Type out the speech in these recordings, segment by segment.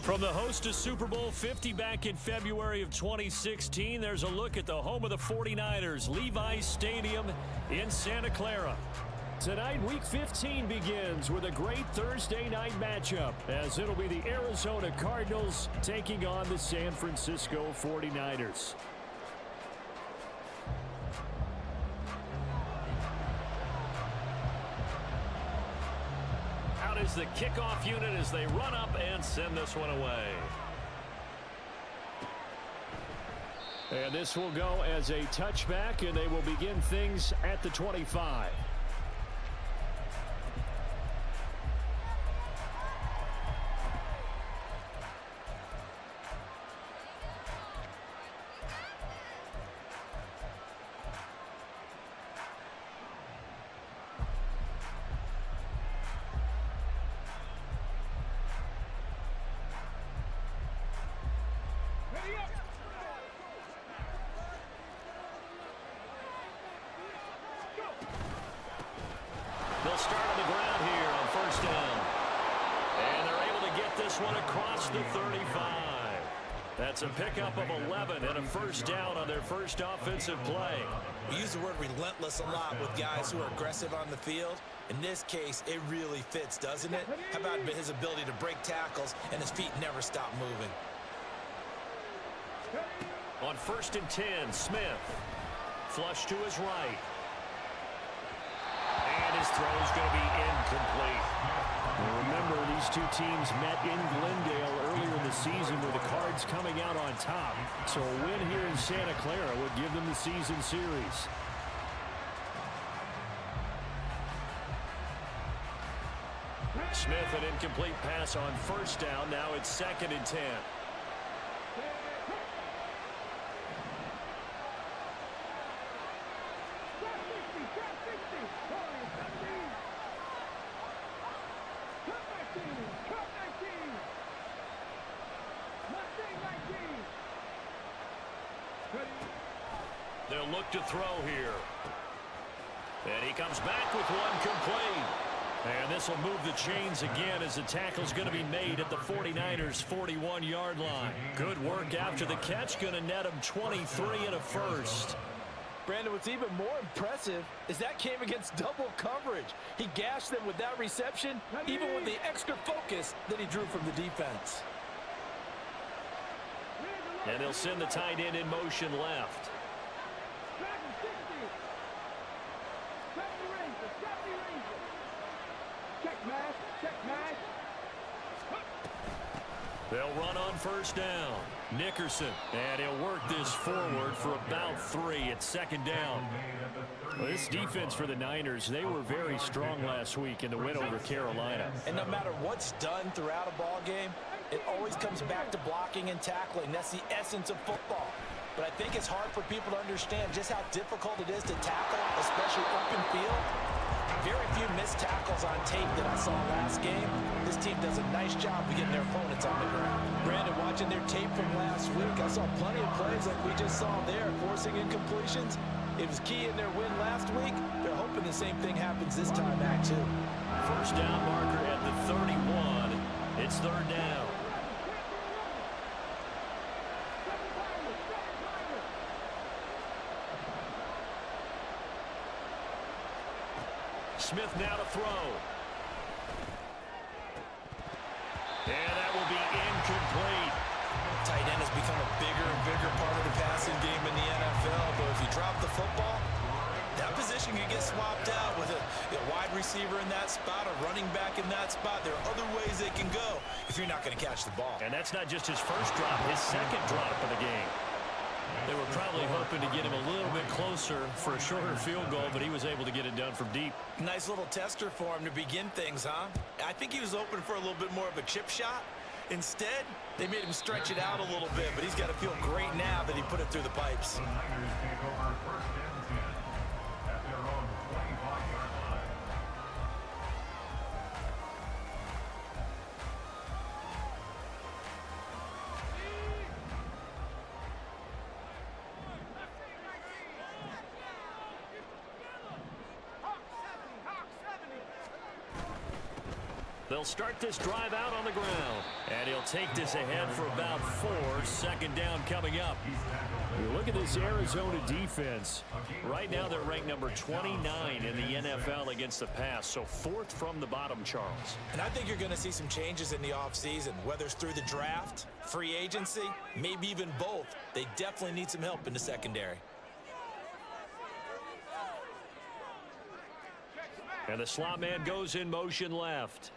From the host to Super Bowl 50 back in February of 2016, there's a look at the home of the 49ers, Levi's Stadium in Santa Clara. Tonight, Week 15 begins with a great Thursday night matchup, as it'll be the Arizona Cardinals taking on the San Francisco 49ers. Out is the kickoff unit as they run up and send this one away. And this will go as a touchback, and they will begin things at the 25. They'll start on the ground here on first down. And they're able to get this one across the 35. That's a pickup of 11 and a first down on their first offensive play. We use the word relentless a lot with guys who are aggressive on the field. In this case, it really fits, doesn't it? How about his ability to break tackles and his feet never stop moving? On first and 10, Smith. Flush to his right. And his throw is going to be incomplete. Remember, these two teams met in Glendale earlier in the season with the Cards coming out on top. So a win here in Santa Clara would give them the season series. Smith, an incomplete pass on first down. Now it's second and 10. They'll look to throw here. And he comes back with one complete. And this will move the chains again as the tackle's going to be made at the 49ers' 41-yard line. Good work after the catch. Going to net him 23 and a first. Brandon, what's even more impressive is that came against double coverage. He gashed them with that reception, even with the extra focus that he drew from the defense. And they'll send the tight end in motion left. They'll run on first down. Nickerson, and he'll work this forward for about 3 at second down. Well, this defense for the Niners, they were very strong last week in the win over Carolina. And no matter what's done throughout a ball game, it always comes back to blocking and tackling. That's the essence of football. But I think it's hard for people to understand just how difficult it is to tackle, especially open field. Very few missed tackles on tape that I saw last game. This team does a nice job of getting their opponents on the ground. Brandon, watching their tape from last week, I saw plenty of plays like we just saw there, forcing incompletions. It was key in their win last week. They're hoping the same thing happens this time back, too. First down marker at the 31. It's third down. Smith now to throw. And that will be incomplete. Tight end has become a bigger and bigger part of the passing game in the NFL. But if you drop the football, that position can get swapped out with a wide receiver in that spot, a running back in that spot. There are other ways they can go if you're not going to catch the ball. And that's not just his first drop, his second drop of the game. They were probably hoping to get him a little bit closer for a shorter field goal, but he was able to get it done from deep. Nice little tester for him to begin things, huh? I think he was open for a little bit more of a chip shot. Instead, they made him stretch it out a little bit, but he's got to feel great now that he put it through the pipes. They'll They'll start this drive out on the ground. And he'll take this ahead for about 4. Second down coming up. You look at this Arizona defense. Right now they're ranked number 29 in the NFL against the pass. So 4th from the bottom, Charles. And I think you're going to see some changes in the offseason, whether it's through the draft, free agency, maybe even both. They definitely need some help in the secondary. And the slot man goes in motion left.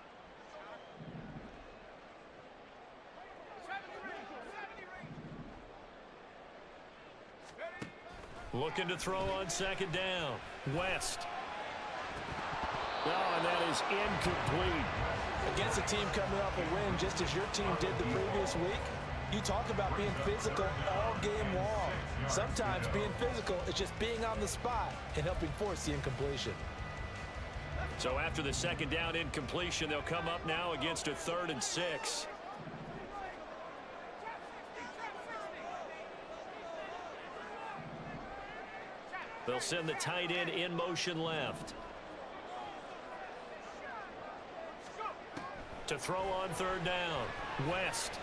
Looking to throw on second down. West. Oh, and that is incomplete. Against a team coming off a win, just as your team did the previous week, you talk about being physical all game long. Sometimes being physical is just being on the spot and helping force the incompletion. So after the second down incompletion, they'll come up now against a 3rd and 6. They'll send the tight end in motion left. To throw on 3rd down. West.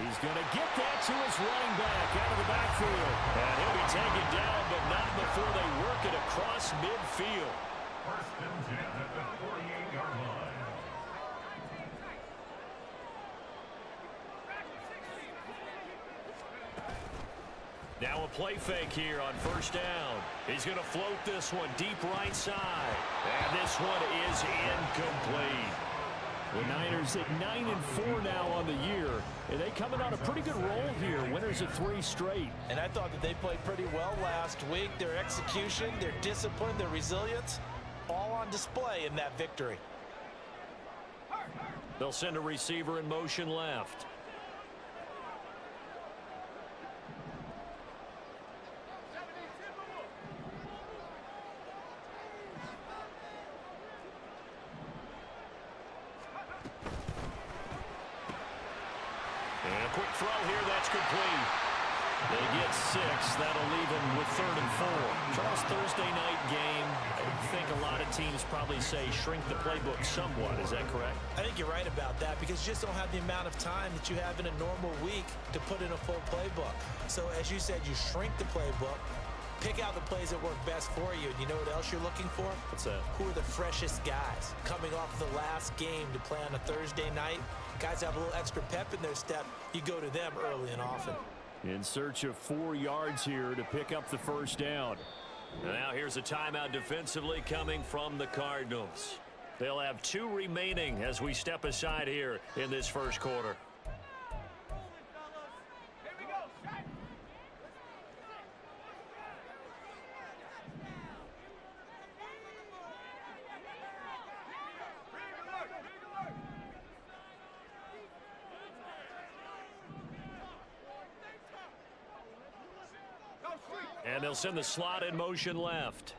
He's going to get that to his running back out of the backfield. And he'll be taken down, but not before they work it across midfield. First and 10 at the 48-yard line. Now a play fake here on 1st down. He's going to float this one deep right side. And this one is incomplete. The Niners at 9-4 now on the year. And they coming on a pretty good roll here. Winners of 3 straight. And I thought that they played pretty well last week. Their execution, their discipline, their resilience, all on display in that victory. They'll send a receiver in motion left. And a quick throw here, that's complete. They get 6. That'll leave them with 3rd and 4. Charles, Thursday night game. I think a lot of teams probably say shrink the playbook somewhat. Is that correct? I think you're right about that because you just don't have the amount of time that you have in a normal week to put in a full playbook. So as you said, you shrink the playbook, pick out the plays that work best for you. And you know what else you're looking for? What's that? Who are the freshest guys coming off of the last game to play on a Thursday night? Guys have a little extra pep in their step. You go to them early and often. In search of 4 yards here to pick up the 1st down. And now here's a timeout defensively coming from the Cardinals. They'll have 2 remaining as we step aside here in this 1st quarter. And they'll send the slot in motion left.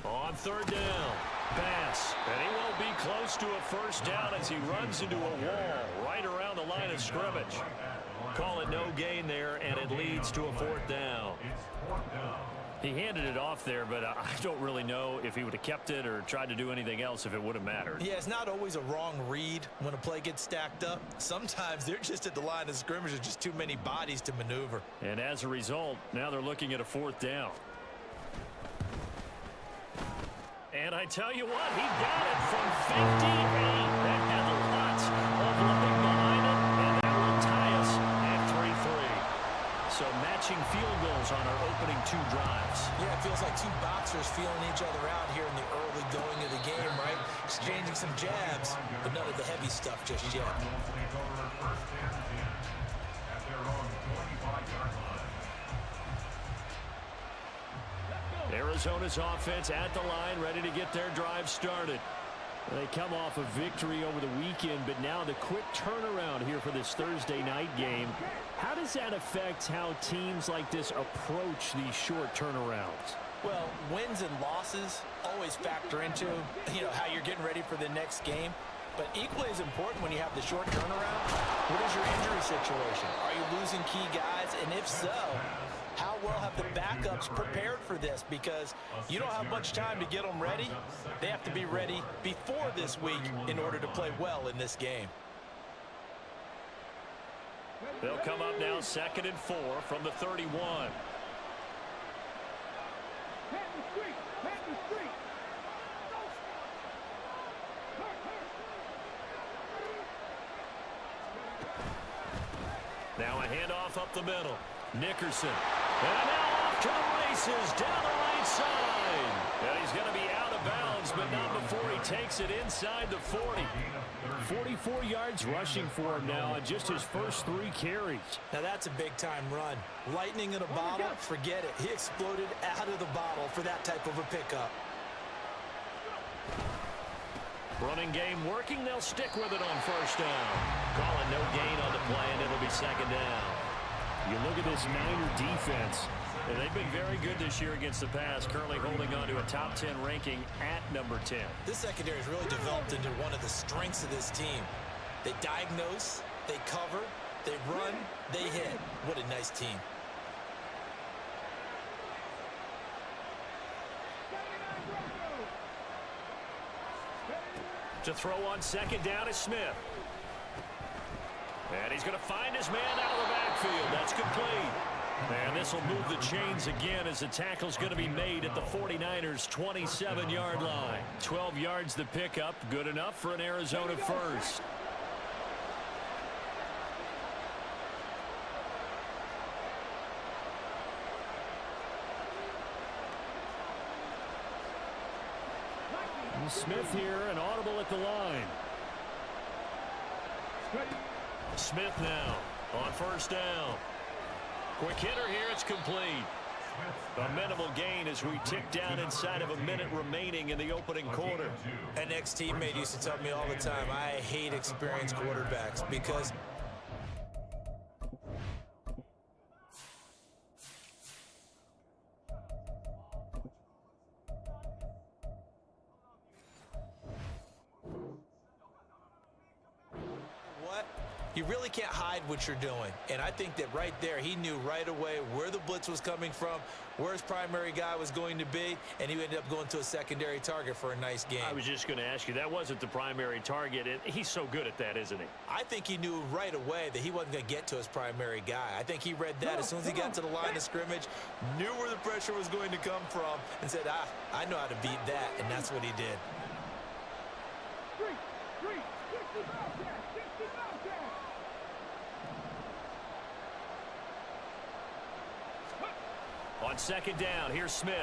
On 3rd down, pass, and he won't be close to a 1st down as he runs into a wall right around the line of scrimmage. Call it no gain there, and it leads to a 4th down. He handed it off there, but I don't really know if he would have kept it or tried to do anything else if it would have mattered. Yeah, it's not always a wrong read when a play gets stacked up. Sometimes they're just at the line of scrimmage with just too many bodies to maneuver. And as a result, now they're looking at a 4th down. And I tell you what, he got it from 58. That had lots of looking behind it, and that will tie us at 3-3. So matching field goals on our opening 2 drives. Yeah, it feels like 2 boxers feeling each other out here in the early going of the game, right? Exchanging some jabs, but none of the heavy stuff just yet. Arizona's offense at the line, ready to get their drive started. They come off a victory over the weekend, but now the quick turnaround here for this Thursday night game. How does that affect how teams like this approach these short turnarounds? Well, wins and losses always factor into, how you're getting ready for the next game. But equally as important when you have the short turnaround, what is your injury situation? Are you losing key guys? And if so, how well have the backups prepared for this? Because you don't have much time to get them ready. They have to be ready before this week in order to play well in this game. They'll come up now 2nd and 4 from the 31. Now a handoff up the middle. Nickerson. And now off to the races down the right side. And he's going to be out of bounds, but not before he takes it inside the 40. 44 yards rushing for him now on just his first 3 carries. Now that's a big-time run. Lightning in a bottle, forget it. He exploded out of the bottle for that type of a pickup. Running game working. They'll stick with it on 1st down. Calling no gain on the play, and it'll be 2nd down. You look at this Niner defense, and they've been very good this year against the pass, currently holding on to a top 10 ranking at number 10. This secondary has really developed into one of the strengths of this team. They diagnose, they cover, they run, they hit. What a nice team. To throw on 2nd down is Smith. And he's going to find his man out of the backfield. That's complete. And this will move the chains again as the tackle's going to be made at the 49ers' 27-yard line. 12 yards to pick up. Good enough for an Arizona first. Smith here, and audible at the line. Smith now on 1st down. Quick hitter here, it's complete. A minimal gain as we tick down inside of a minute remaining in the opening quarter. An ex-teammate used to tell me all the time, I hate experienced quarterbacks because you really can't hide what you're doing. And I think that right there, he knew right away where the blitz was coming from, where his primary guy was going to be, and he ended up going to a secondary target for a nice game. I was just going to ask you, that wasn't the primary target, and he's so good at that, isn't he? I think he knew right away that he wasn't going to get to his primary guy. I think he read that as soon as he got to the line of scrimmage, knew where the pressure was going to come from, and said, I know how to beat that, and that's what he did. On 2nd down, here's Smith.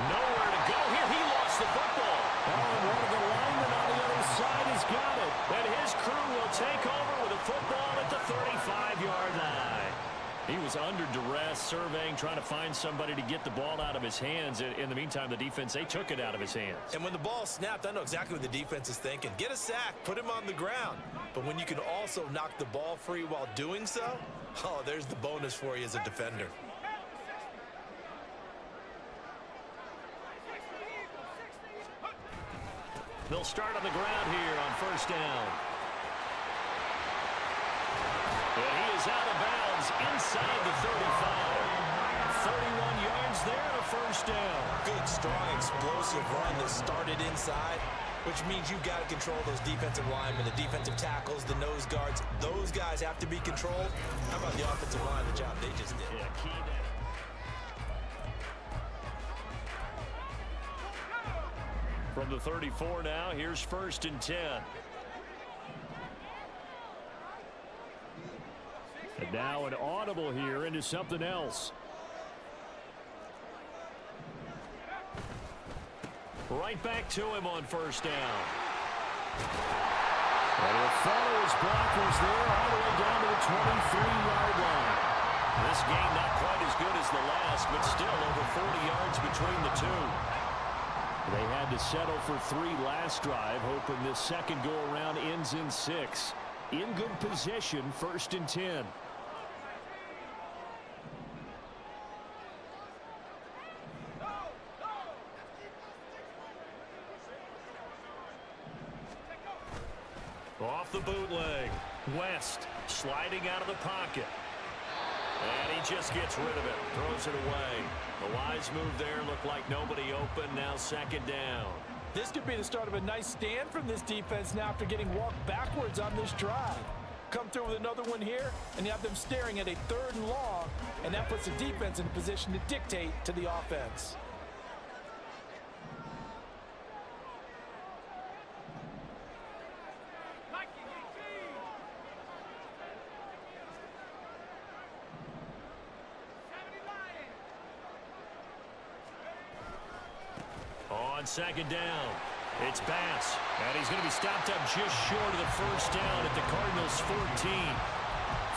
Nowhere to go here. He lost the football. Oh, and one of the linemen on the other side has got it. And his crew will take over with a football at the 35-yard line. He was under duress, surveying, trying to find somebody to get the ball out of his hands. In the meantime, the defense, they took it out of his hands. And when the ball snapped, I know exactly what the defense is thinking. Get a sack, put him on the ground. But when you can also knock the ball free while doing so, oh, there's the bonus for you as a defender. They'll start on the ground here on 1st down. And he is out of bounds inside the 35. 31 yards there and a 1st down. Good, strong, explosive run that started inside, which means you've got to control those defensive linemen, the defensive tackles, the nose guards. Those guys have to be controlled. How about the offensive line, the job they just did? Yeah, key down. From the 34 now, here's 1st and 10. And now an audible here into something else. Right back to him on 1st down. And he'll follow his blockers there all the way down to the 23-yard line. This game not quite as good as the last, but still over 40 yards between the two. They had to settle for 3 last drive, hoping this second go-around ends in 6. In good position, 1st and 10. Off the bootleg. West sliding out of the pocket. And he just gets rid of it. Throws it away. The wise move there. Looked like nobody open. Now second down. This could be the start of a nice stand from this defense now after getting walked backwards on this drive. Come through with another one here, and you have them staring at a 3rd and long, and that puts the defense in a position to dictate to the offense. On second down, it's Bass, and he's going to be stopped up just short of the first down at the Cardinals' 14.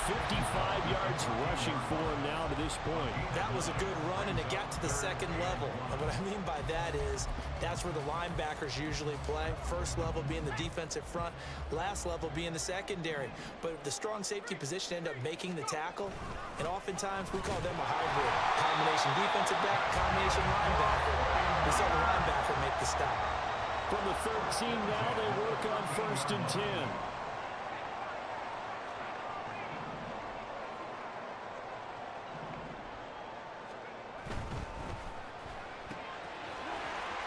55 yards rushing for him now to this point. That was a good run, and it got to the second level. And what I mean by that is that's where the linebackers usually play. First level being the defensive front, last level being the secondary. But the strong safety position ended up making the tackle, and oftentimes we call them a hybrid. Combination defensive back, combination linebacker. We saw the linebacker make the stop. From the 13 now, they work on 1st and 10.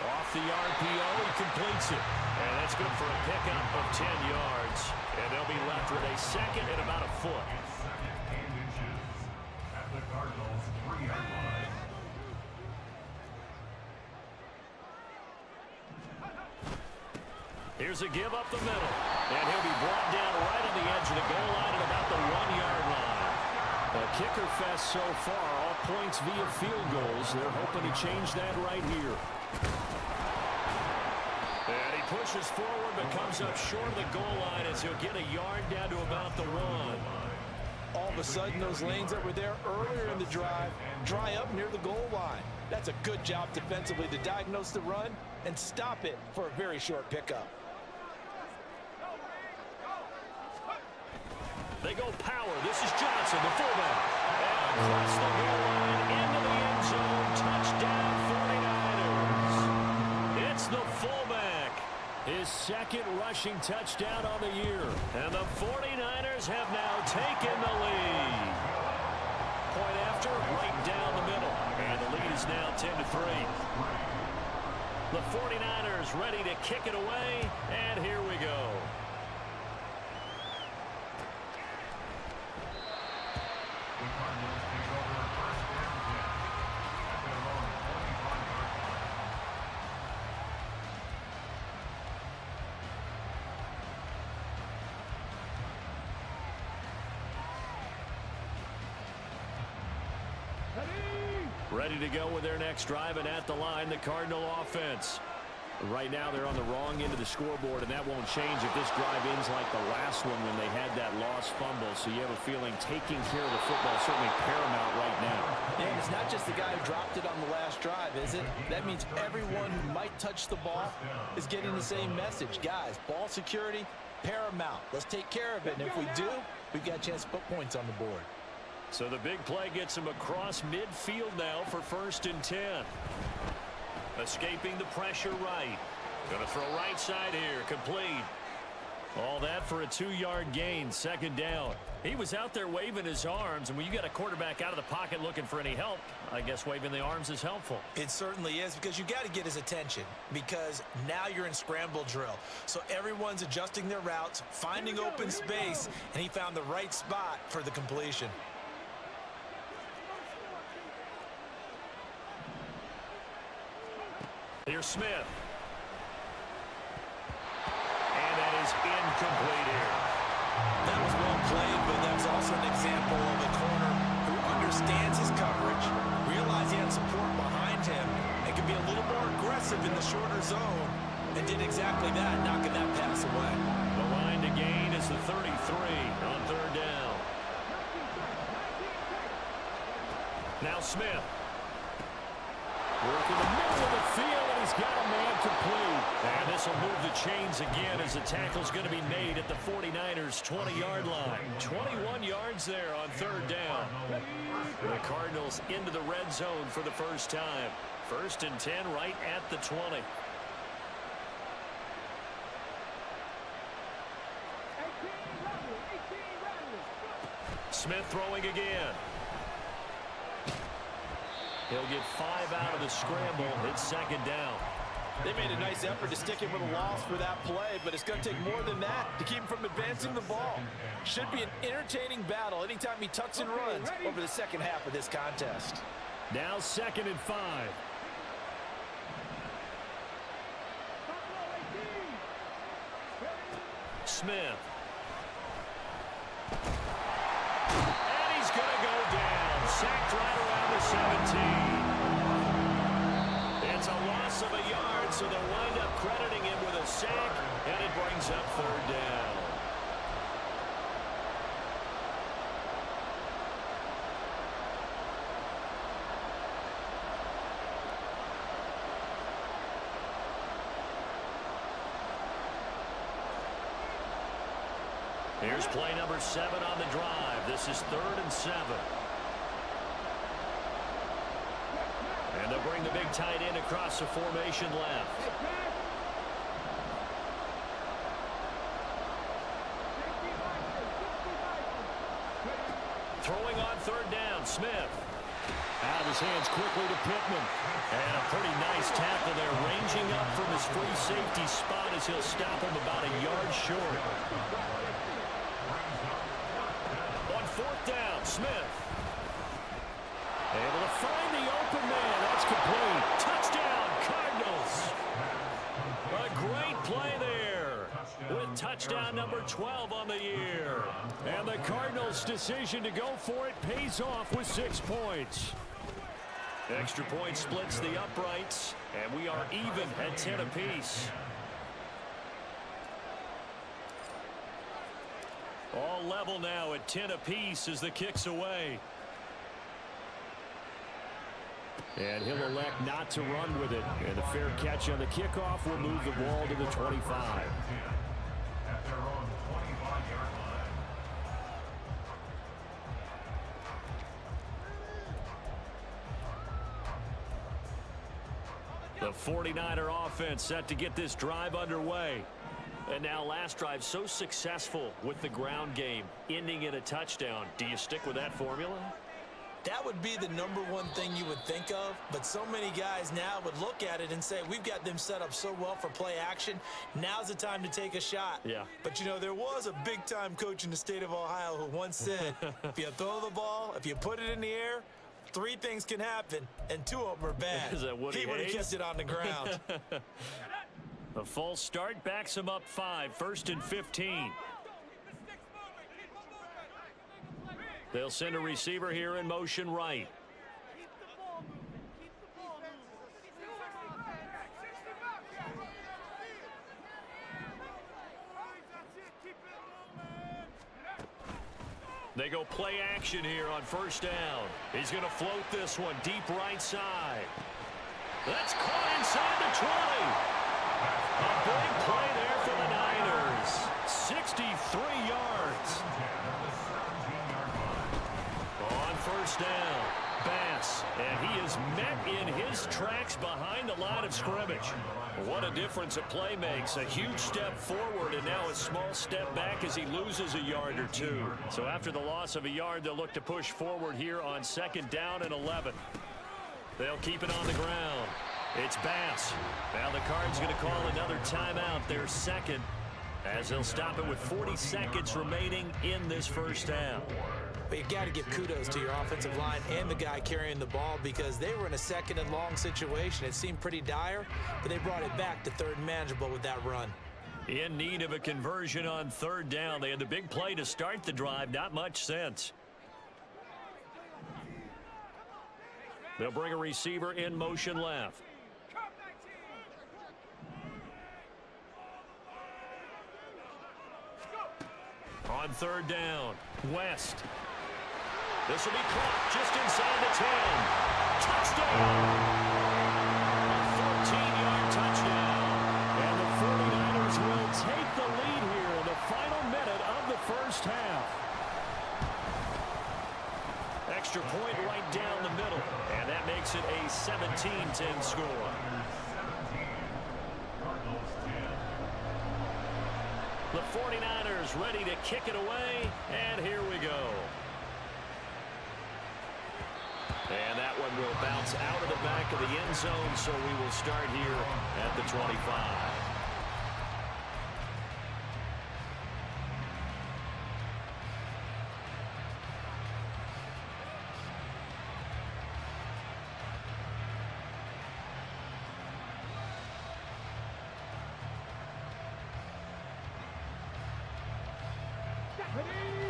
Off the RPO, he completes it. And that's good for a pickup of 10 yards. And they'll be left with a second and about a foot. Second and inches at the Cardinals' 3-yard line. Here's a give up the middle. And he'll be brought down right on the edge of the goal line at about the 1-yard line. A kicker fest so far. All points via field goals. They're hoping to change that right here. And he pushes forward but comes up short of the goal line as he'll get a yard down to about the 1. All of a sudden, those lanes that were there earlier in the drive dry up near the goal line. That's a good job defensively to diagnose the run and stop it for a very short pickup. They go power. This is Johnson, the fullback. And across the goal line into the end zone. Touchdown 49ers. It's the fullback. His second rushing touchdown on the year. And the 49ers have now taken the lead. Point after, right down the middle. And the lead is now 10-3. The 49ers ready to kick it away. And here we go. The Cardinals take over 1st and 10 at their own 45-yard line. Ready to go with their next drive, and at the line, the Cardinal offense. Right now, they're on the wrong end of the scoreboard, and that won't change if this drive ends like the last one when they had that lost fumble. So you have a feeling taking care of the football is certainly paramount right now. And it's not just the guy who dropped it on the last drive, is it? That means everyone who might touch the ball is getting the same message. Guys, ball security, paramount. Let's take care of it. And if we do, we've got a chance to put points on the board. So the big play gets him across midfield now for 1st and 10. Escaping the pressure right. Going to throw right side here. Complete. All that for a 2-yard gain. Second down. He was out there waving his arms, and when you got a quarterback out of the pocket looking for any help, I guess waving the arms is helpful. It certainly is, because you got to get his attention, because now you're in scramble drill. So everyone's adjusting their routes, finding open space, and he found the right spot for the completion. Here's Smith. And that is incomplete here. That was well played, but that's also an example of a corner who understands his coverage, realized he had support behind him, and could be a little more aggressive in the shorter zone, and did exactly that, knocking that pass away. The line to gain is the 33 on 3rd down. Now Smith. Working the middle of the field, and he's got a man complete. And this will move the chains again as the tackle's going to be made at the 49ers' 20-yard line. 21 yards there on 3rd down. The Cardinals into the red zone for the first time. 1st and 10 right at the 20. Smith throwing again. He'll get 5 out of the scramble. It's second down. They made a nice effort to stick him with a loss for that play, but it's going to take more than that to keep him from advancing the ball. Should be an entertaining battle anytime he tucks and runs over the second half of this contest. Now 2nd and 5. Smith. And he's going to go down. Sacked right around the 17. It's a loss of a yard, so they'll wind up crediting him with a sack, and it brings up 3rd down. Here's play number 7 on the drive. This is 3rd and 7. And they'll bring the big tight end across the formation left. Throwing on 3rd down, Smith. Out of his hands quickly to Pittman. And a pretty nice tackle there, ranging up from his free safety spot as he'll stop him about a yard short. On 4th down, Smith. Able to find the open man. That's complete. Touchdown, Cardinals. A great play there with touchdown number 12 on the year. And the Cardinals' decision to go for it pays off with 6 points. Extra point splits the uprights, and we are even at 10 apiece. All level now at 10 apiece as the kick's away. And he'll elect not to run with it. And a fair catch on the kickoff will move the ball to the 25. At their own 25-yard line. The 49er offense set to get this drive underway. And now last drive so successful with the ground game, ending in a touchdown. Do you stick with that formula? That would be the number one thing you would think of, but so many guys now would look at it and say, we've got them set up so well for play action. Now's the time to take a shot. Yeah. But, you know, there was a big-time coach in the state of Ohio who once said, if you throw the ball, if you put it in the air, 3 things can happen, and 2 of them are bad. Is that Woody He would have Hayes? kept it on the ground. A false start backs him up 5, 1st and 15. They'll send a receiver here in motion right. They go play action here on 1st down. He's going to float this one deep right side. That's caught inside the 20. A big play there for the Niners. 63 yards. On 1st down, Bass, and he is met in his tracks behind the line of scrimmage. What a difference a play makes. A huge step forward and now a small step back as he loses a yard or 2. So after the loss of a yard, they'll look to push forward here on 2nd down and 11. They'll keep it on the ground. It's Bass. Now the Cards going to call another timeout, their 2nd, as they'll stop it with 40 seconds remaining in this 1st down. But you got to give kudos to your offensive line and the guy carrying the ball because they were in a 2nd and long situation. It seemed pretty dire, but they brought it back to 3rd and manageable with that run. In need of a conversion on 3rd down. They had the big play to start the drive. Not much sense. They'll bring a receiver in motion left. On 3rd down, West. This will be caught just inside the 10. Touchdown! A 14-yard touchdown. And the 49ers will take the lead here in the final minute of the 1st half. Extra point right down the middle. And that makes it a 17-10 score. The 49ers ready to kick it away, and here we go. And that one will bounce out of the back of the end zone, so we will start here at the 25.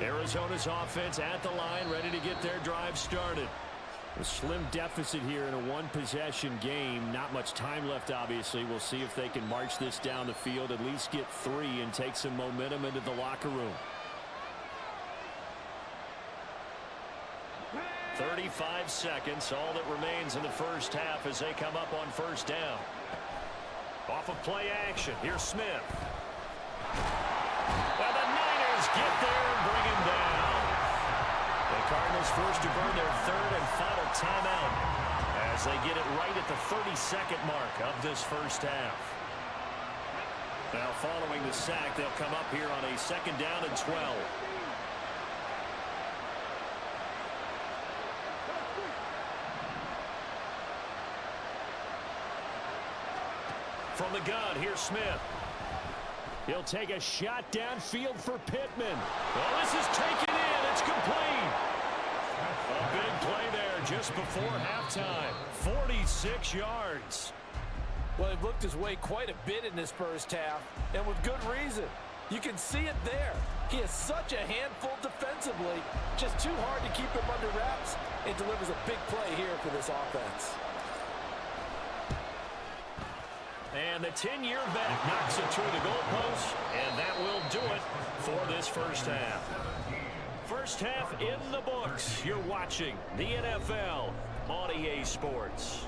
Arizona's offense at the line, ready to get their drive started. A slim deficit here in a one-possession game. Not much time left, obviously. We'll see if they can march this down the field, at least get 3, and take some momentum into the locker room. 35 seconds, all that remains in the first half as they come up on first down. Off of play action, here's Smith. And the Niners get there and bring him down. The Cardinals forced to burn their third and final timeout as they get it right at the 30-second mark of this first half. Now following the sack, they'll come up here on a 2nd down and 12. From the gun, here's Smith. He'll take a shot downfield for Pittman. Oh, this is taken in. It's complete. A big play there just before halftime. 46 yards. Well, he looked his way quite a bit in this first half, and with good reason. You can see it there. He is such a handful defensively. Just too hard to keep him under wraps, and delivers a big play here for this offense. And the 10-year vet knocks it through the goalpost, and that will do it for this first half. First half in the books. You're watching the NFL on EA Sports.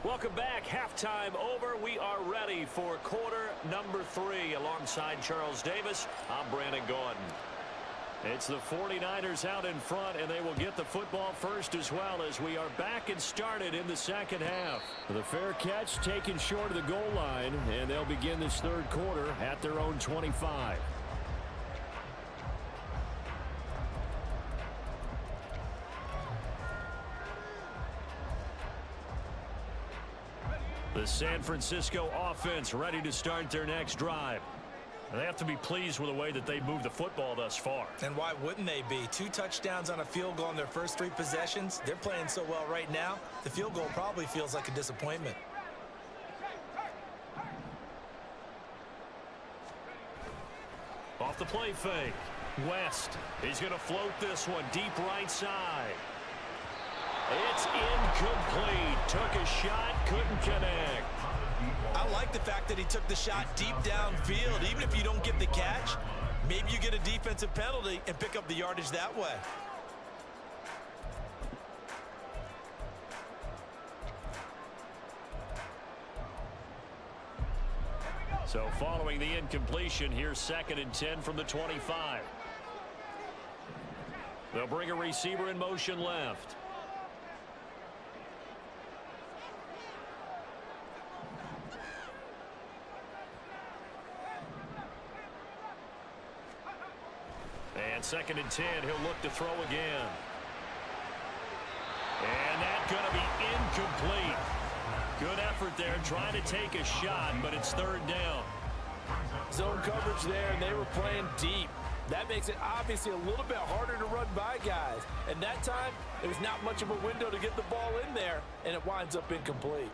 Welcome back. Halftime over. We are ready for quarter number 3. Alongside Charles Davis, I'm Brandon Gordon. It's the 49ers out in front, and they will get the football first as well as we are back and started in the second half. The fair catch taken short of the goal line, and they'll begin this third quarter at their own 25. The San Francisco offense ready to start their next drive. They have to be pleased with the way that they moved the football thus far. And why wouldn't they be? 2 touchdowns on a field goal in their first 3 possessions. They're playing so well right now, the field goal probably feels like a disappointment. Off the play fake. West. He's going to float this one deep right side. It's incomplete. Took a shot, couldn't connect. I like the fact that he took the shot deep downfield. Even if you don't get the catch, maybe you get a defensive penalty and pick up the yardage that way. So following the incompletion, here's 2nd and 10 from the 25. They'll bring a receiver in motion left. And 2nd and 10, he'll look to throw again. And that's going to be incomplete. Good effort there, trying to take a shot, but it's 3rd down. Zone coverage there, and they were playing deep. That makes it obviously a little bit harder to run by guys. And that time, it was not much of a window to get the ball in there, and it winds up incomplete.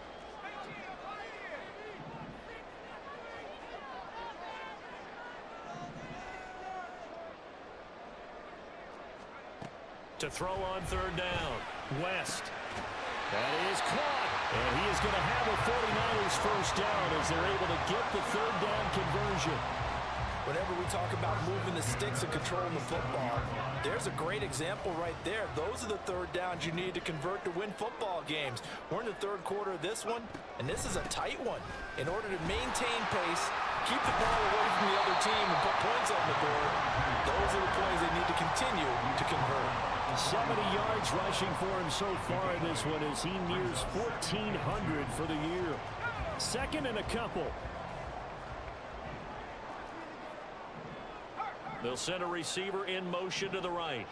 To throw on 3rd down. West. That is caught. And he is going to have a 49ers first down as they're able to get the 3rd down conversion. Whenever we talk about moving the sticks and controlling the football, there's a great example right there. Those are the 3rd downs you need to convert to win football games. We're in the 3rd quarter of this one, and this is a tight one. In order to maintain pace, keep the ball away from the other team, and put points on the board, those are the plays they need to continue to convert. 70 yards rushing for him so far in this one as he nears 1,400 for the year. 2nd and a couple. They'll send a receiver in motion to the right.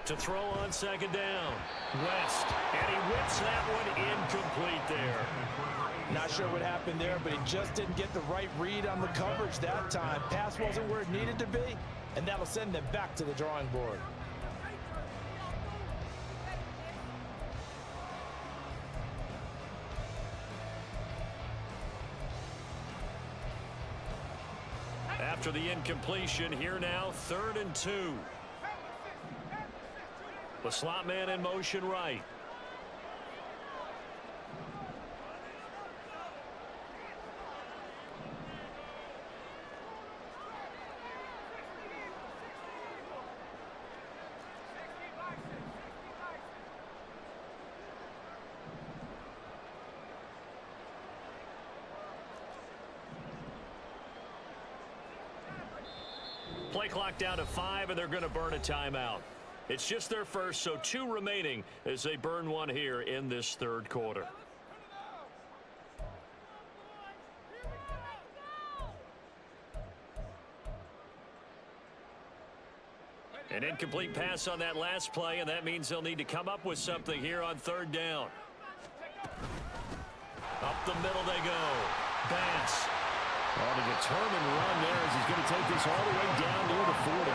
To throw on second down. West. And he whips that one incomplete there. Not sure what happened there, but he just didn't get the right read on the coverage that time. Pass wasn't where it needed to be, and that'll send them back to the drawing board. After the incompletion, here now, 3rd and 2. The slot man in motion right. Play clock down to 5, and they're going to burn a timeout. It's just their first, so 2 remaining as they burn one here in this 3rd quarter. An incomplete pass on that last play, and that means they'll need to come up with something here on 3rd down. Up the middle they go. Bass. On a determined run there as he's going to take this all the way down near the 40.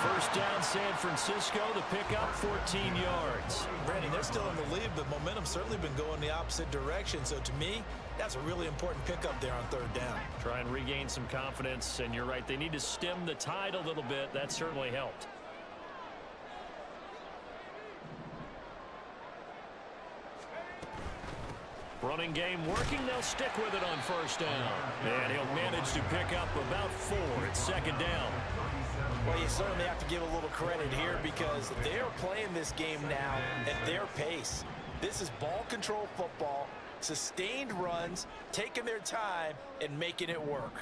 First down, San Francisco. The pickup, 14 yards. Brandon, they're still in the lead, but momentum's certainly been going the opposite direction. So to me, that's a really important pickup there on 3rd down. Try and regain some confidence, and you're right. They need to stem the tide a little bit. That certainly helped. Running game working. They'll stick with it on 1st down. And he'll manage to pick up about 4 at 2nd down. Well, you certainly have to give a little credit here because they're playing this game now at their pace. This is ball control football, sustained runs, taking their time, and making it work.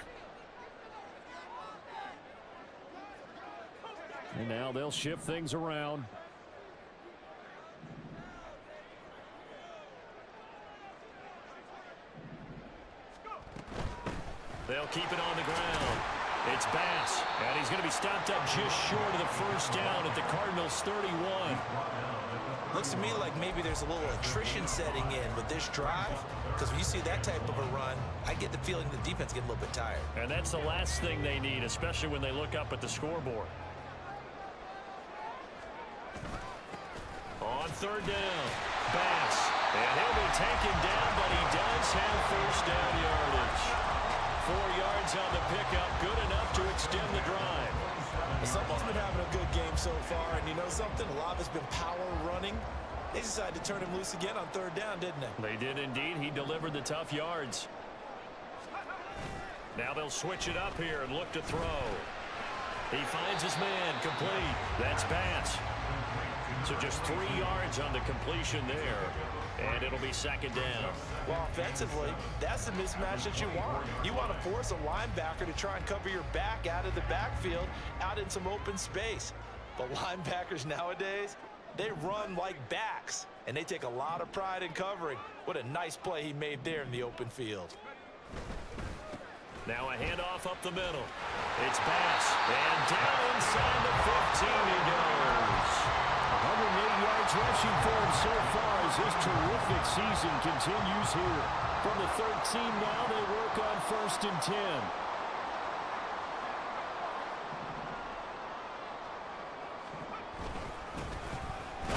And now they'll shift things around. They'll keep it on the ground. It's Bass, and he's going to be stopped up just short of the 1st down at the Cardinals' 31. Looks to me like maybe there's a little attrition setting in with this drive, because when you see that type of a run, I get the feeling the defense gets a little bit tired. And that's the last thing they need, especially when they look up at the scoreboard. On 3rd down, Bass, and he'll be taken down, but he does have 1st down yardage. 4 yards on the pickup, good enough to extend the drive. Someone's been having a good game so far, and you know something? A lot of it's been power running. They decided to turn him loose again on 3rd down, didn't they? They did indeed. He delivered the tough yards. Now they'll switch it up here and look to throw. He finds his man, complete. That's Bass. So just 3 yards on the completion there. And it'll be 2nd down. Well, offensively, that's the mismatch that you want. You want to force a linebacker to try and cover your back out of the backfield, out in some open space. But linebackers nowadays, they run like backs, and they take a lot of pride in covering. What a nice play he made there in the open field. Now a handoff up the middle. It's Bass, and down inside the 15 he goes. 108 yards rushing for him so far as his terrific season continues here. From the 13 now, they work on 1st and 10.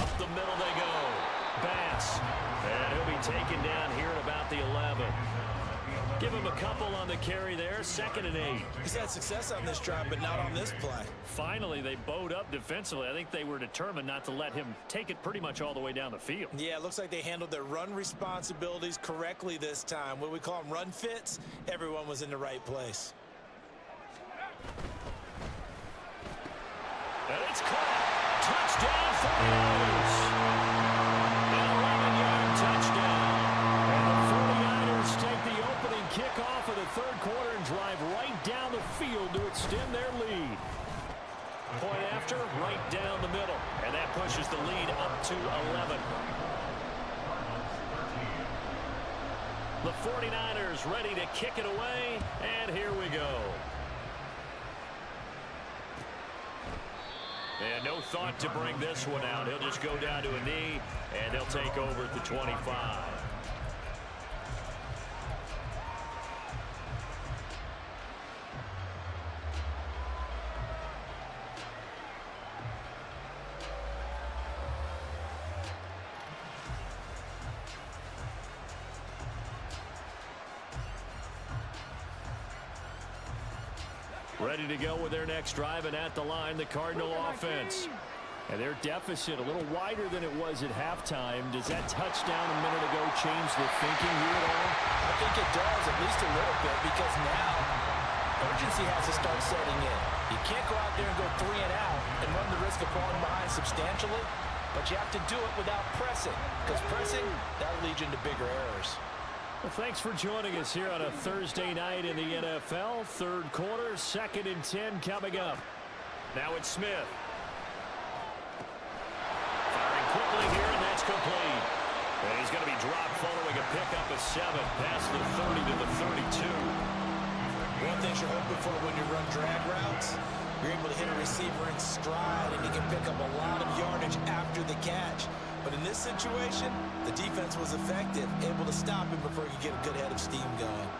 Up the middle they go. Bass. And he'll be taken down here at about the 11. Give him a couple on the carry there. 2nd and 8. He's had success on this drive, but not on this play. Finally, they bowed up defensively. I think they were determined not to let him take it pretty much all the way down the field. Yeah, it looks like they handled their run responsibilities correctly this time. What we call them run fits, everyone was in the right place. And it's caught. Touchdown for the Niners. An 11-yard touchdown. And the 49ers take the opening kickoff of the 3rd quarter and drive right down the field to extend their lead. Point after, right down the middle. And that pushes the lead up to 11. The 49ers ready to kick it away, and here we go. And no thought to bring this one out. He'll just go down to a knee, and they'll take over at the 25. Ready to go with their next drive, and at the line, the Cardinal offense. And their deficit a little wider than it was at halftime. Does that touchdown a minute ago change the thinking here at all? I think it does, at least a little bit, because now urgency has to start setting in. You can't go out there and go 3 and out and run the risk of falling behind substantially, but you have to do it without pressing, because pressing, that'll lead you into bigger errors. Well, thanks for joining us here on a Thursday night in the NFL. Third quarter, 2nd and 10 coming up. Now it's Smith. Firing quickly here, and that's complete. And he's going to be dropped following a pickup of 7 past the 30 to the 32. One thing you're hoping for when you run drag routes, you're able to hit a receiver in stride, and you can pick up a lot of yardage after the catch. But in this situation, the defense was effective, able to stop him before he could get a good head of steam going.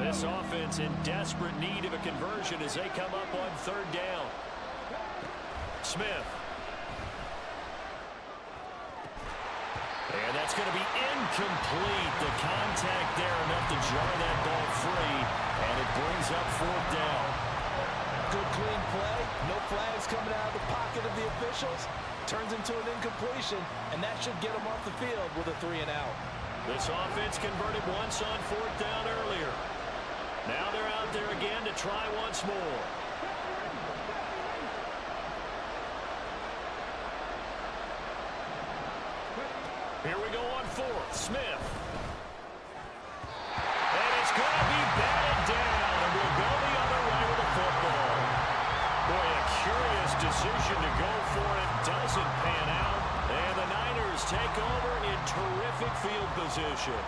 This offense in desperate need of a conversion as they come up on 3rd down. Smith. And that's going to be incomplete. The contact there enough to jar that ball free, and it brings up 4th down. Good clean play. No flags coming out of the pocket of the officials. Turns into an incompletion, and that should get them off the field with a 3 and out. This offense converted once on 4th down earlier. Now they're out there again to try once more. Here we go on 4th. Smith. And it's going to be batted down, and we'll go the other way with the football. Boy, a curious decision to go for it. Doesn't pan out. And the Niners take over in terrific field position.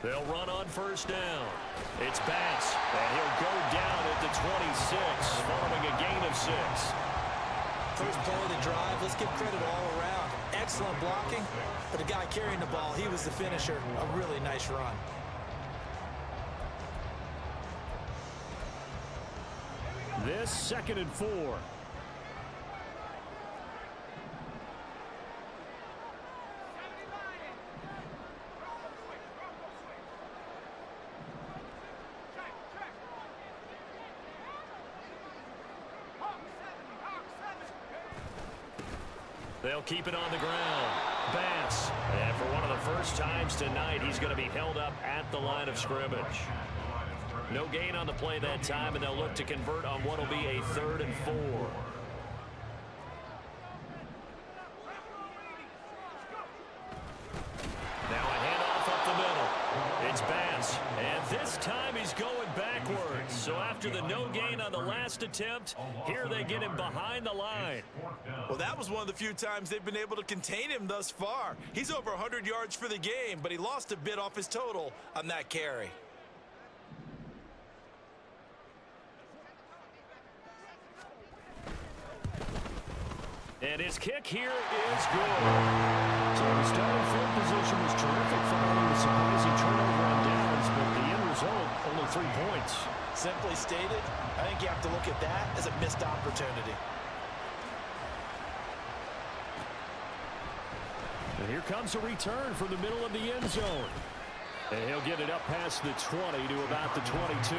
They'll run on 1st down. It's Bass, and he'll go down at the 26, following a gain of 6. First play of the drive, let's give credit all around. Excellent blocking, but the guy carrying the ball, he was the finisher. A really nice run. This 2nd and 4. They'll keep it on the ground. Bass. And for one of the first times tonight, he's going to be held up at the line of scrimmage. No gain on the play that time, and they'll look to convert on what will be a 3rd and 4. Now a handoff up the middle. It's Bass, and this time he's going backwards. So after the no gain on the last attempt, here they get him behind the line. Well, that was one of the few times they've been able to contain him thus far. He's over 100 yards for the game, but he lost a bit off his total on that carry. And his kick here is good. So the starting field position was terrific following the surprising turnover on downs, but the end result, only 3 points. Simply stated, I think you have to look at that as a missed opportunity. And here comes a return from the middle of the end zone. And he'll get it up past the 20 to about the 22.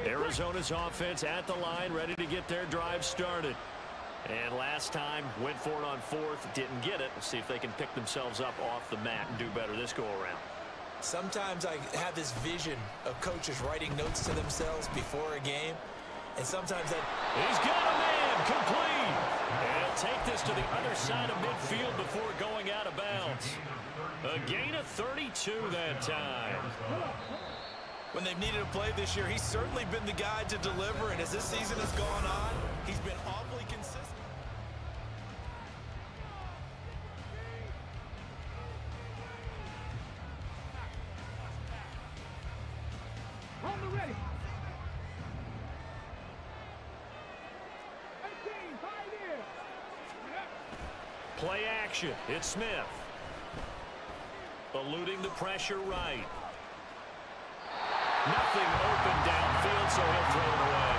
Arizona's offense at the line, ready to get their drive started. And last time, went for it on fourth, didn't get it. We'll see if they can pick themselves up off the mat and do better this go-around. Sometimes I have this vision of coaches writing notes to themselves before a game, and sometimes that... He's got a man, complete! And he'll take this to the other side of midfield before going out of bounds. A gain of 32 that time. When they've needed a play this year, he's certainly been the guy to deliver, and as this season has gone on, he's been awfully consistent. On the ready. Play action. It's Smith. Eluding the pressure right. Nothing open downfield, so he'll throw it away.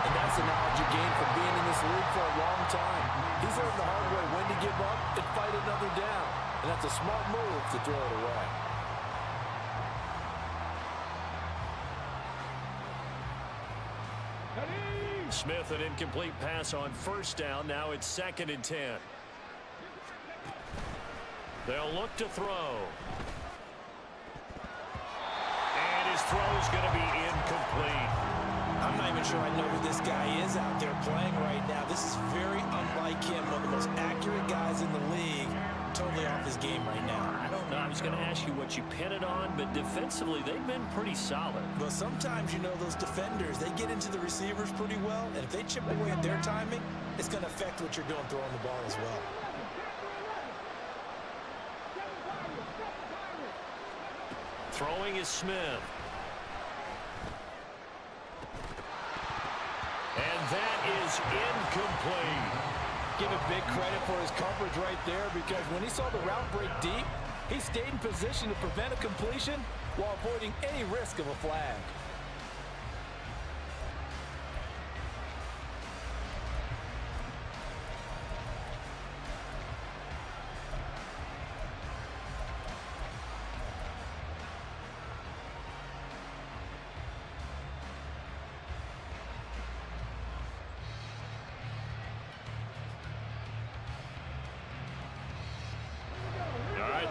And that's the knowledge you gain from being in this league for a long time. He's learned the hard way when to give up and fight another down. And that's a smart move to throw it away. Smith, an incomplete pass on first down. Now it's 2nd and 10. They'll look to throw. And his throw's going to be incomplete. I'm not even sure I know who this guy is out there playing right now. This is very unlike him, one of the most accurate guys in the league. Totally off his game right now. I don't know. I was going to ask you what you pin it on, but defensively, they've been pretty solid. Well, sometimes, you know, those defenders, they get into the receivers pretty well, and if they chip away at their timing, it's going to affect what you're doing throwing the ball as well. Throwing is Smith. And that is incomplete. Give him big credit for his coverage right there, because when he saw the route break deep, he stayed in position to prevent a completion while avoiding any risk of a flag.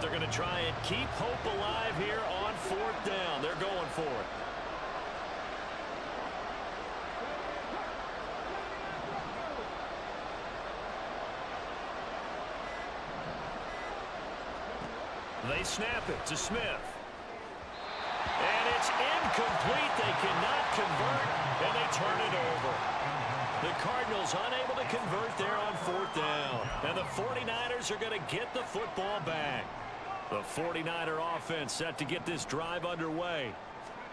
They're going to try and keep hope alive here on 4th down. They're going for it. They snap it to Smith. And it's incomplete. They cannot convert, and they turn it over. The Cardinals unable to convert there on 4th down. And the 49ers are going to get the football back. The 49er offense set to get this drive underway.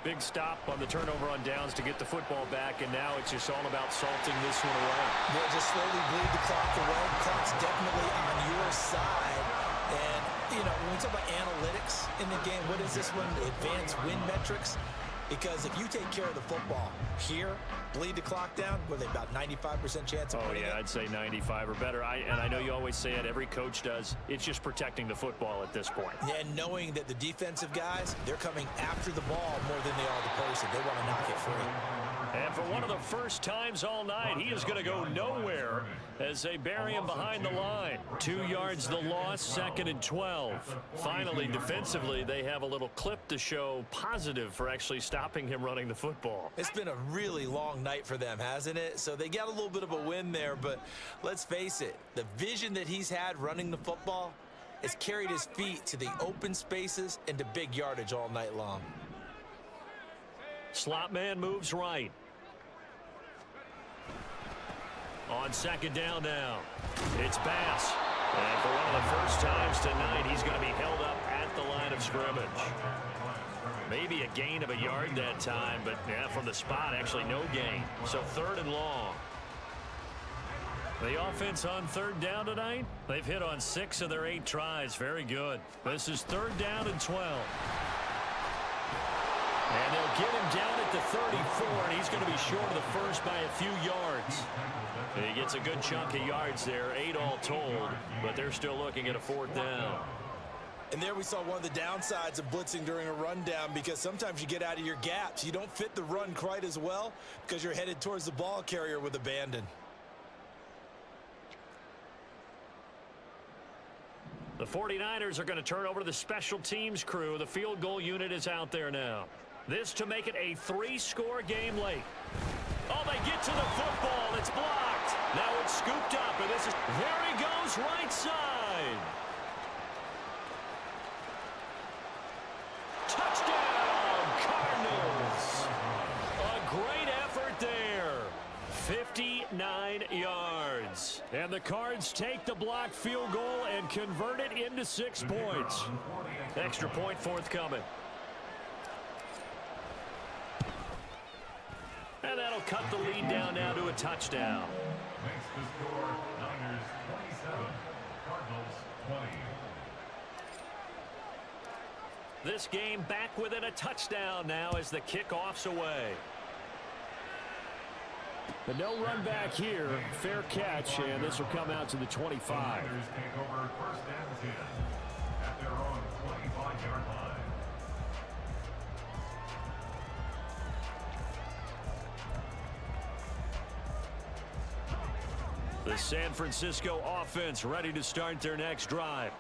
Big stop on the turnover on downs to get the football back, and now it's just all about salting this one away. Yeah, just slowly bleed the clock away. The clock's definitely on your side. And, you know, when we talk about analytics in the game, what is this one? Advanced win metrics? Because if you take care of the football here, bleed the clock down, with about 95% chance of winning it. I'd say 95 or better. And I know you always say it, every coach does. It's just protecting the football at this point. Yeah, and knowing that the defensive guys, they're coming after the ball more than they are the person. They want to knock it free. And for one of the first times all night, he is going to go nowhere as they bury him behind the line. 2 yards the loss, 2nd and 12. Finally, defensively, they have a little clip to show positive for actually stopping him running the football. It's been a really long night for them, hasn't it? So they got a little bit of a win there, but let's face it, the vision that he's had running the football has carried his feet to the open spaces and to big yardage all night long. Slot man moves right. On 2nd down now, it's Bass. And for one of the first times tonight, he's going to be held up at the line of scrimmage. Maybe a gain of a yard that time, but yeah, from the spot, actually no gain. So 3rd and long. The offense on 3rd down tonight, they've hit on 6 of their 8 tries. Very good. This is 3rd down and 12. And they'll get him down at the 34, and he's going to be short of the first by a few yards. He gets a good chunk of yards there, 8 all told, but they're still looking at a 4th down. And there we saw one of the downsides of blitzing during a rundown, because sometimes you get out of your gaps. You don't fit the run quite as well because you're headed towards the ball carrier with abandon. The 49ers are going to turn over to the special teams crew. The field goal unit is out there now. This to make it a 3-score game late. Oh, they get to the football. It's blocked. Now it's scooped up, and this is... There he goes, right side. Touchdown, Cardinals. A great effort there. 59 yards. And the Cards take the blocked field goal and convert it into 6 points. Extra point forthcoming. And that'll cut the lead down now to a touchdown. Makes the score Niners 27, Cardinals 20. This game back within a touchdown now as the kickoff's away. But no run back here. Fair catch, and this will come out to the 25. The Niners take over first and 10 at their own 25-yard line. The San Francisco offense ready to start their next drive.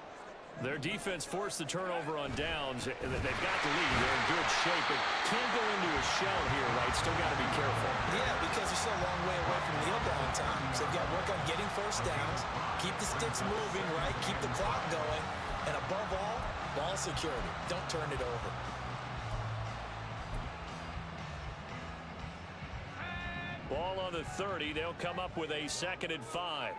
Their defense forced the turnover on downs. They've got the lead. They're in good shape, but can't go into a shell here, right? Still got to be careful. Yeah, because they're still a long way away from kneel down time. So they've got to work on getting first downs, keep the sticks moving, right? Keep the clock going. And above all, ball security. Don't turn it over. Ball on the 30. They'll come up with a 2nd and 5.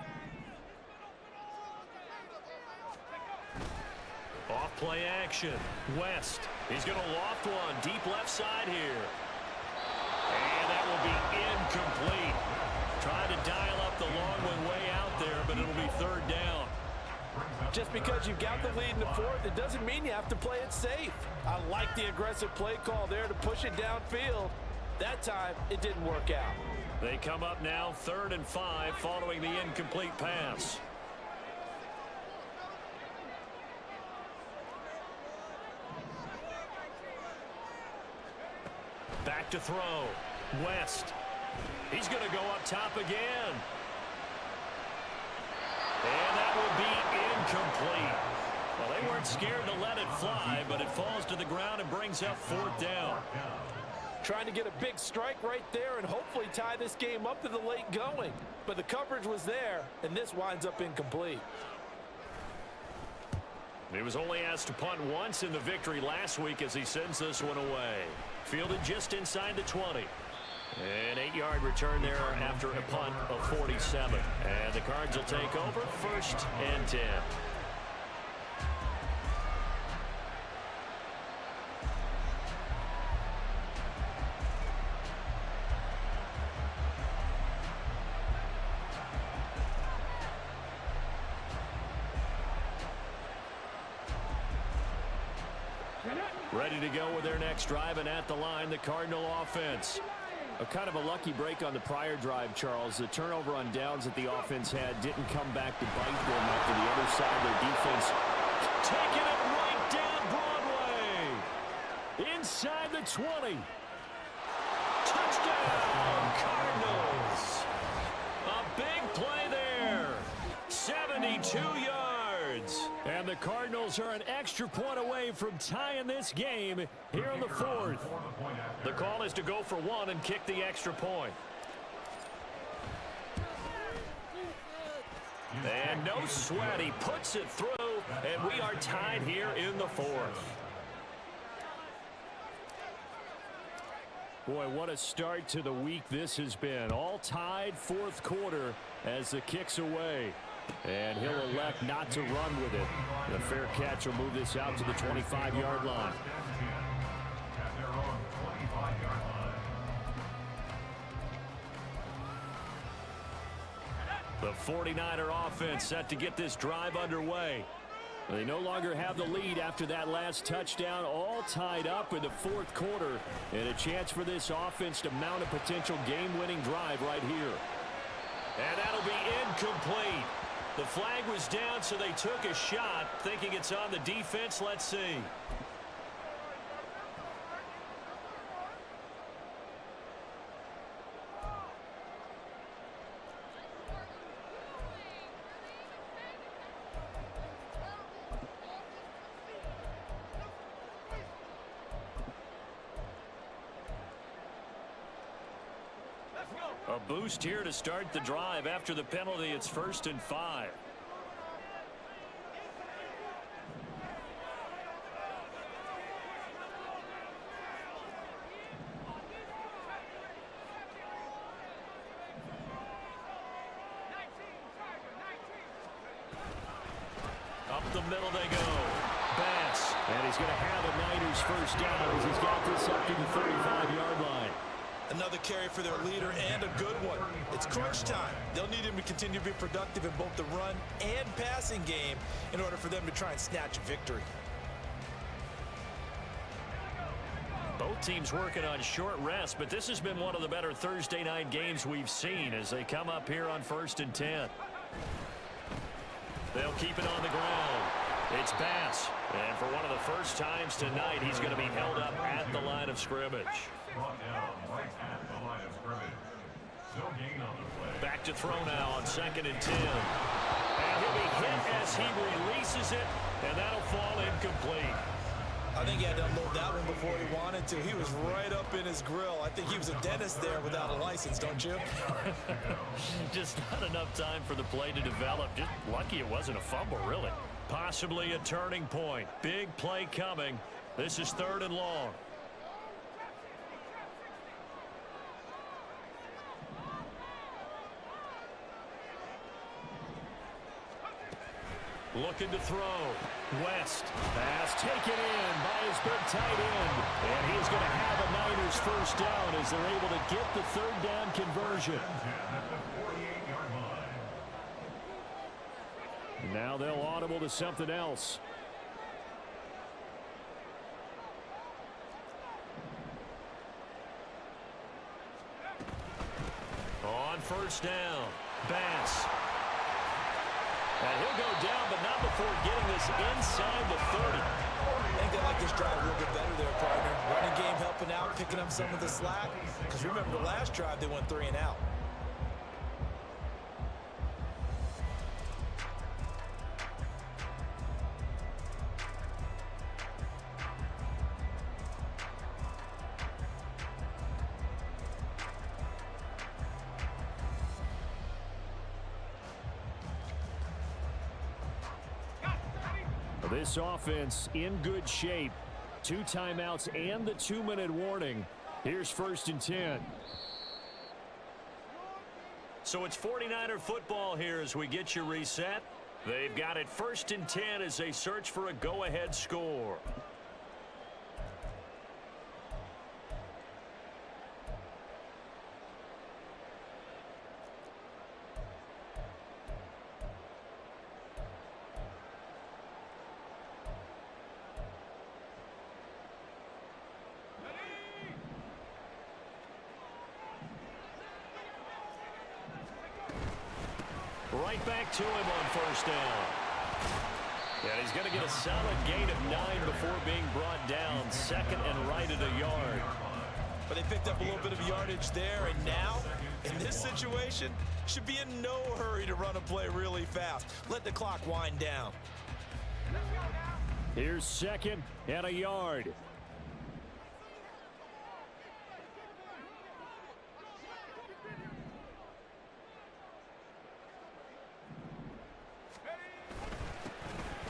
Off play action. West. He's going to loft one. Deep left side here. And that will be incomplete. Trying to dial up the long one way out there, but it'll be 3rd down. Just because you've got the lead in the 4th, it doesn't mean you have to play it safe. I like the aggressive play call there to push it downfield. That time, it didn't work out. They come up now 3rd and 5 following the incomplete pass. Back to throw. West. He's going to go up top again. And that will be incomplete. Well, they weren't scared to let it fly, but it falls to the ground and brings up 4th down. Trying to get a big strike right there and hopefully tie this game up to the late going. But the coverage was there, and this winds up incomplete. He was only asked to punt once in the victory last week as he sends this one away. Fielded just inside the 20. An 8-yard return there after a punt of 47. And the Cards will take over 1st and 10. Ready to go with their next drive, and at the line, the Cardinal offense. A kind of a lucky break on the prior drive, Charles. The turnover on downs that the offense had didn't come back to bite them after the other side of their defense. Taking it right down Broadway. Inside the 20. Touchdown, Cardinals. A big play there. 72 yards. And the Cardinals are an extra point away from tying this game here in the 4th. The call is to go for 1 and kick the extra point. And no sweat. He puts it through, and we are tied here in the 4th. Boy, what a start to the week this has been. All tied 4th quarter as the kick's away. And he'll elect not to run with it. The fair catch will move this out to the 25-yard line. The 49er offense set to get this drive underway. They no longer have the lead after that last touchdown, all tied up in the 4th quarter, and a chance for this offense to mount a potential game-winning drive right here. And that'll be incomplete. The flag was down, so they took a shot, thinking it's on the defense. Let's see. A boost here to start the drive. After the penalty, it's 1st and 5. Up the middle they go. Bass. And he's going to have a Niners first down as he's got this up to the 35-yard line. Another carry for their leader and a good one. It's crunch time. They'll need him to continue to be productive in both the run and passing game in order for them to try and snatch a victory. Both teams working on short rest, but this has been one of the better Thursday night games we've seen as they come up here on 1st and 10. They'll keep it on the ground. It's Bass. And for one of the first times tonight, he's going to be held up at the line of scrimmage. Brought down right at the line of scrimmage. No gain on the play. Back to throw now on 2nd and 10. And he'll be hit as he releases it, and that'll fall incomplete. I think he had to unload that one before he wanted to. He was right up in his grill. I think he was a dentist there without a license, don't you? Just not enough time for the play to develop. Just lucky it wasn't a fumble, really. Possibly a turning point. Big play coming. This is 3rd and long. Looking to throw. West. Pass taken in by his big tight end. And he's going to have a Niners first down as they're able to get the 3rd down conversion. Now they'll audible to something else. On 1st down, Bass. And he'll go down, but not before getting this inside the 30. I think they like this drive a little bit better there, partner. Running game helping out, picking up some of the slack. Because remember, the last drive, they went 3 and out. This offense in good shape. 2 timeouts and the 2-minute warning. Here's 1st and 10. So it's 49er football here as we get you reset. They've got it 1st and 10 as they search for a go-ahead score. Right back to him on 1st down. And he's going to get a solid gain of 9 before being brought down. 2nd and right at a yard. But they picked up a little bit of yardage there, and now, in this situation, should be in no hurry to run a play really fast. Let the clock wind down. Here's 2nd and a yard.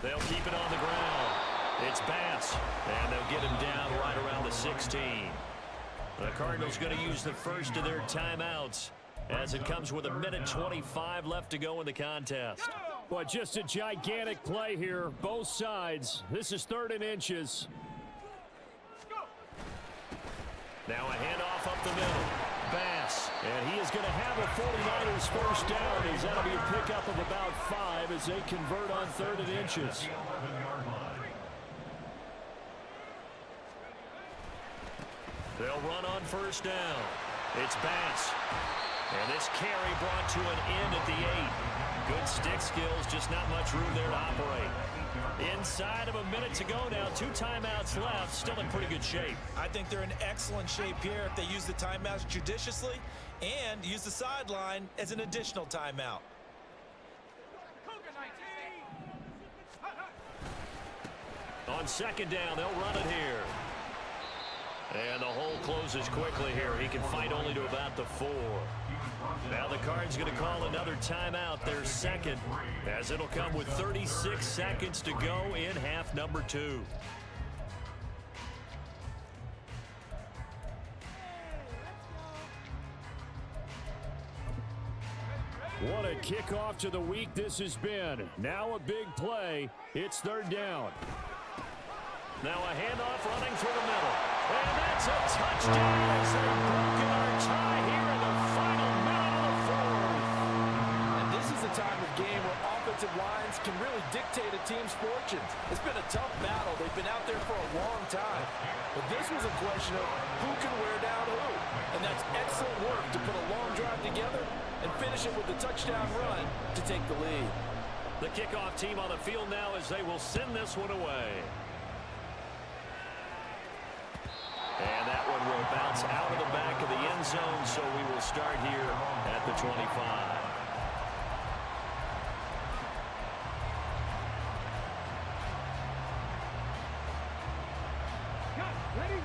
They'll keep it on the ground. It's Bass, and they'll get him down right around the 16. The Cardinals going to use the first of their timeouts as it comes with 1:25 left to go in the contest. Well, just a gigantic play here, both sides. This is 3rd and inches. Now a handoff up the middle. Bass, and he is going to have a 49ers first down as that'll be a pickup of about 5 as they convert on 3rd and inches. They'll run on 1st down. It's Bass. And this carry brought to an end at the 8. Good stick skills, just not much room there to operate. Inside of a minute to go now, 2 timeouts left, still in pretty good shape. I think they're in excellent shape here if they use the timeouts judiciously and use the sideline as an additional timeout. On second down, they'll run it here. And the hole closes quickly here. He can fight only to about the 4. Now the Cards going to call another timeout, their second, as it'll come with 36 seconds to go in half number 2. What a kickoff to the week this has been. Now a big play. It's third down. Now a handoff running through the middle. And that's a touchdown as they've broken our tie here in the final minute of the 4th. And this is the time of game where offensive lines can really dictate a team's fortunes. It's been a tough battle. They've been out there for a long time. But this was a question of who can wear down who. And that's excellent work to put a long drive together and finish it with a touchdown run to take the lead. The kickoff team on the field now as they will send this one away. And that one will bounce out of the back of the end zone, so we will start here at the 25.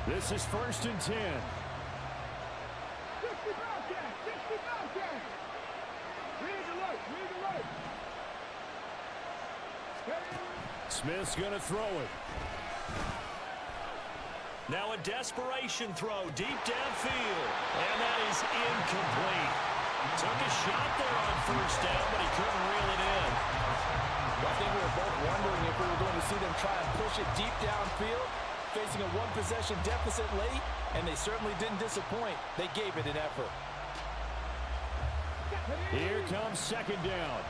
This is 1st and 10. 60 Bobcats! 60 Bobcats! Read the light! Read the light! Smith's going to throw it. Now a desperation throw deep downfield. And that is incomplete. Took a shot there on 1st down, but he couldn't reel it in. I think we were both wondering if we were going to see them try and push it deep downfield, facing a 1-possession deficit late, and they certainly didn't disappoint. They gave it an effort. Here comes 2nd down.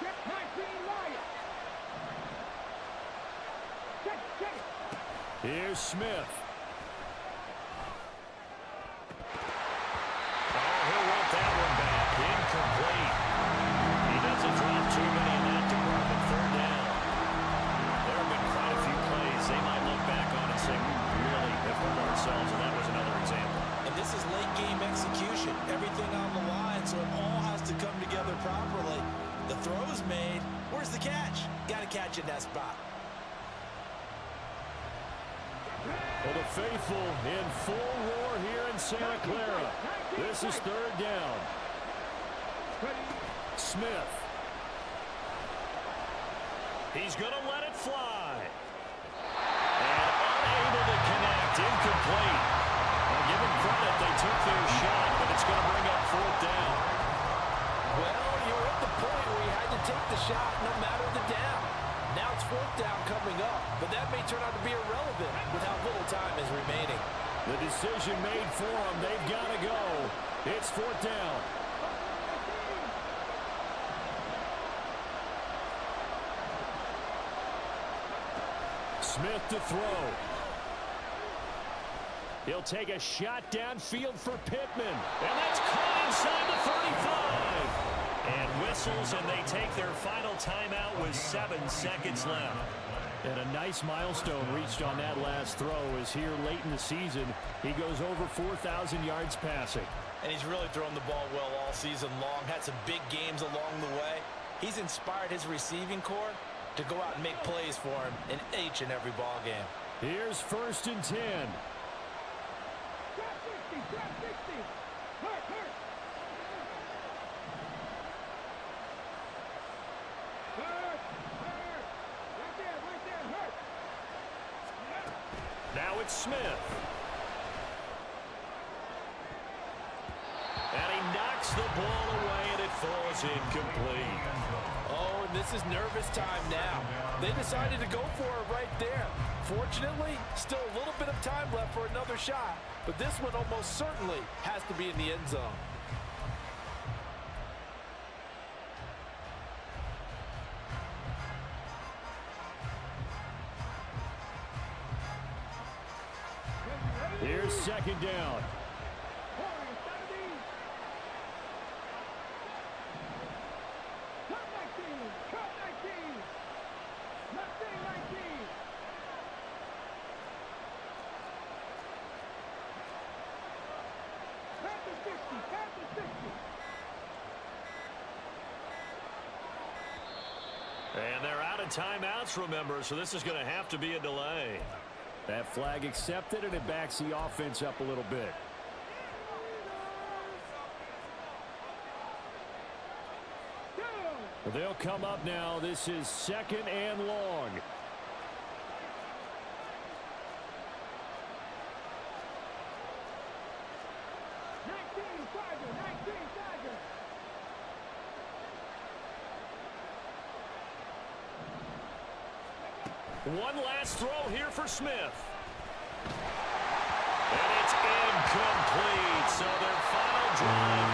Check 19 Lions! Check! Here's Smith. He'll want that one back. Incomplete. He doesn't drop too many in that department. 3rd down. There have been quite a few plays they might look back on and say, we really have hurt ourselves, and that was another example. And this is late game execution. Everything on the line, so it all has to come together properly. The throw's made. Where's the catch? Got to catch in that spot. Well, the faithful in full roar here in Santa Clara. This is 3rd down. Smith. He's going to let it fly. And unable to connect. Incomplete. I'll give him credit. They took their shot, but it's going to bring up 4th down. Well, you're at the point where you had to take the shot no matter the down. Now it's 4th down coming up, but that may turn out to be irrelevant with how little time is remaining. The decision made for them. They've got to go. It's 4th down. Smith to throw. He'll take a shot downfield for Pittman. And that's caught inside the 35. And whistles, and they take their final timeout with 7 seconds left. And a nice milestone reached on that last throw as here late in the season, he goes over 4,000 yards passing. And he's really thrown the ball well all season long. Had some big games along the way. He's inspired his receiving corps to go out and make plays for him in each and every ball game. Here's 1st and 10. Trap 60! Hurt! Right there, hurt! Now it's Smith. And he knocks the ball away, and it falls incomplete. Oh, and this is nervous time now. They decided to go for it right there. Fortunately, still a little bit of time left for another shot, but this one almost certainly has to be in the end zone. Ready? Here's second down. And they're out of timeouts, remember, so this is going to have to be a delay. That flag accepted, and it backs the offense up a little bit. They'll come up now. This is second and long. One last throw here for Smith. And it's incomplete. So their final drive